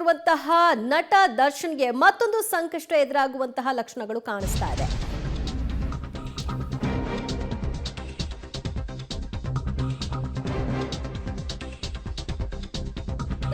ಆಗಿರುವಂತಹ ನಟ ದರ್ಶನ್ಗೆ ಮತ್ತೊಂದು ಸಂಕಷ್ಟ ಎದುರಾಗುವಂತಹ ಲಕ್ಷಣಗಳು ಕಾಣಿಸ್ತಾ ಇದೆ.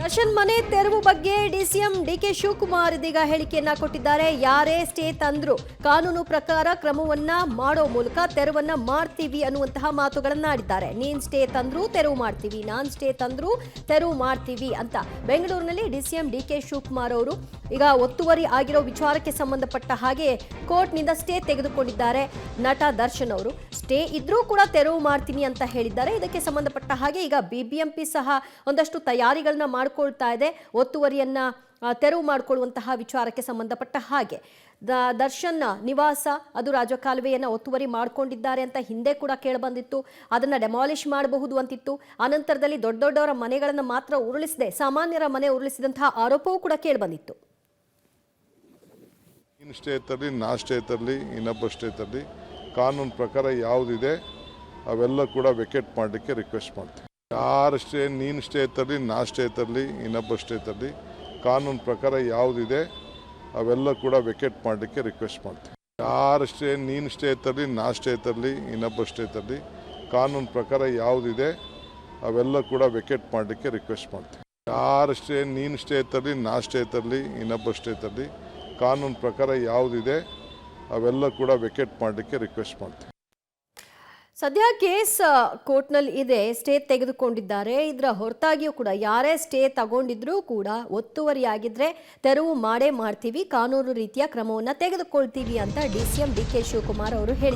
ದರ್ಶನ್ ಮನೆ ತೆರವು ಬಗ್ಗೆ ಡಿಸಿಎಂ ಡಿಕೆ ಶಿವಕುಮಾರ್ ಇದೀಗ ಹೇಳಿಕೆಯನ್ನ ಕೊಟ್ಟಿದ್ದಾರೆ. ಯಾರೇ ಸ್ಟೇ ತಂದ್ರು ಕಾನೂನು ಪ್ರಕಾರ ಕ್ರಮವನ್ನ ಮಾಡೋ ಮೂಲಕ ತೆರವನ್ನ ಮಾಡ್ತೀವಿ ಅನ್ನುವಂತಹ ಮಾತುಗಳನ್ನ ಆಡಿದ್ದಾರೆ. ನೀನ್ ಸ್ಟೇ ತಂದ್ರು ತೆರವು ಮಾಡ್ತೀವಿ, ನಾನ್ ಸ್ಟೇ ತಂದ್ರು ತೆರವು ಮಾಡ್ತೀವಿ ಅಂತ ಬೆಂಗಳೂರಿನಲ್ಲಿ ಡಿಸಿಎಂ ಡಿಕೆ ಶಿವಕುಮಾರ್ ಅವರು ಈಗ ಒತ್ತುವರಿ ಆಗಿರೋ ವಿಚಾರಕ್ಕೆ ಸಂಬಂಧಪಟ್ಟ ಹಾಗೆ ಕೋರ್ಟ್ನಿಂದ ಸ್ಟೇ ತೆಗೆದುಕೊಂಡಿದ್ದಾರೆ. ನಟ ದರ್ಶನ್ ಅವರು ಸ್ಟೇ ಇದ್ರೂ ಕೂಡ ತೆರವು ಮಾಡ್ತೀನಿ ಅಂತ ಹೇಳಿದ್ದಾರೆ. ಇದಕ್ಕೆ ಸಂಬಂಧಪಟ್ಟ ಹಾಗೆ ಈಗ ಬಿಬಿಎಂಪಿ ಸಹ ಒಂದಷ್ಟು ತಯಾರಿಗಳನ್ನ ಮಾಡ್ಕೊಳ್ತಾ ಇದೆ. ಒತ್ತುವರಿಯನ್ನ ತೆರವು ಮಾಡಿಕೊಳ್ಳುವಂತಹ ವಿಚಾರಕ್ಕೆ ಸಂಬಂಧಪಟ್ಟ ಹಾಗೆ ದರ್ಶನ್ ನಿವಾಸ ಅದು ರಾಜಕಾಲುವೆಯನ್ನ ಒತ್ತುವರಿ ಮಾಡ್ಕೊಂಡಿದ್ದಾರೆ ಅಂತ ಹಿಂದೆ ಕೂಡ ಕೇಳಿಬಂದಿತ್ತು. ಅದನ್ನ ಡೆಮಾಲಿಷ್ ಮಾಡಬಹುದು ಅಂತಿತ್ತು. ಅನಂತರದಲ್ಲಿ ದೊಡ್ಡ ದೊಡ್ಡವರ ಮನೆಗಳನ್ನ ಮಾತ್ರ ಉರುಳಿಸದೆ ಸಾಮಾನ್ಯರ ಮನೆ ಉರುಳಿಸಿದಂತಹ ಆರೋಪವೂ ಕೂಡ ಕೇಳಿಬಂದಿತ್ತು. ನೀನು ಸ್ಟೇ ತರಲಿ, ನಾ ಸ್ಟೇ ತರಲಿ, ಇನ್ನೊಬ್ಬ ಸ್ಟೇ ತರಲಿ, ಕಾನೂನು ಪ್ರಕಾರ ಯಾವುದಿದೆ ಅವೆಲ್ಲ ಕೂಡ ವೆಕೇಟ್ ಮಾಡಲಿಕ್ಕೆ ರಿಕ್ವೆಸ್ಟ್ ಮಾಡ್ತೀವಿ. ಯಾರು ಸ್ಟೇ, ನೀನು ಸ್ಟೇ ತರಲಿ, ನಾ ಸ್ಟೇ ತರಲಿ, ಇನ್ನೊಬ್ಬ ಸ್ಟೇ ತರಲಿ, ಕಾನೂನು ಪ್ರಕಾರ ಯಾವುದಿದೆ ಅವೆಲ್ಲ ಕೂಡ ವೆಕೇಟ್ ಮಾಡಲಿಕ್ಕೆ ರಿಕ್ವೆಸ್ಟ್ ಮಾಡ್ತೀವಿ. ಯಾರು ಸ್ಟೇ, ನೀನು ಸ್ಟೇ ತರಲಿ, ನಾ ಸ್ಟೇ ತರಲಿ, ಇನ್ನೊಬ್ಬ ಸ್ಟೇ ತರಲಿ, ಕಾನೂನು ಪ್ರಕಾರ ಯಾವುದಿದೆ ಅವೆಲ್ಲ ಕೂಡ ವೆಕೇಟ್ ಮಾಡಲಿಕ್ಕೆ ರಿಕ್ವೆಸ್ಟ್ ಮಾಡ್ತೀವಿ. ಯಾರು ಸ್ಟೇ, ನೀನು ಸ್ಟೇ ತರಲಿ, ನಾ ಸ್ಟೇ ತರಲಿ, ಇನ್ನೊಬ್ಬ ಸ್ಟೇ ತರಲಿ, ಕಾನೂನು ಪ್ರಕಾರ ಯಾವುದಿದೆ ಅವೆಲ್ಲ ಕೂಡ ವೆಕೇಟ್ ಮಾಡಲಿಕ್ಕೆ ರಿಕ್ವೆಸ್ಟ್ ಮಾಡ್ತೀವಿ. ಸದ್ಯ ಕೇಸ್ ಕೋರ್ಟ್ನಲ್ಲಿ ಇದೆ, ಸ್ಟೇ ತೆಗೆದುಕೊಂಡಿದ್ದಾರೆ. ಇದರ ಹೊರತಾಗಿಯೂ ಕೂಡ ಯಾರೇ ಸ್ಟೇ ತಗೊಂಡಿದ್ರೂ ಕೂಡ ಒತ್ತುವರಿಯಾಗಿದ್ರೆ ತೆರವು ಮಾಡೇ ಮಾಡ್ತೀವಿ, ಕಾನೂನು ರೀತಿಯ ಕ್ರಮವನ್ನು ತೆಗೆದುಕೊಳ್ತೀವಿ ಅಂತ ಡಿಸಿಎಂ ಡಿಕೆ ಶಿವಕುಮಾರ್ ಅವರು ಹೇಳಿದ್ದಾರೆ.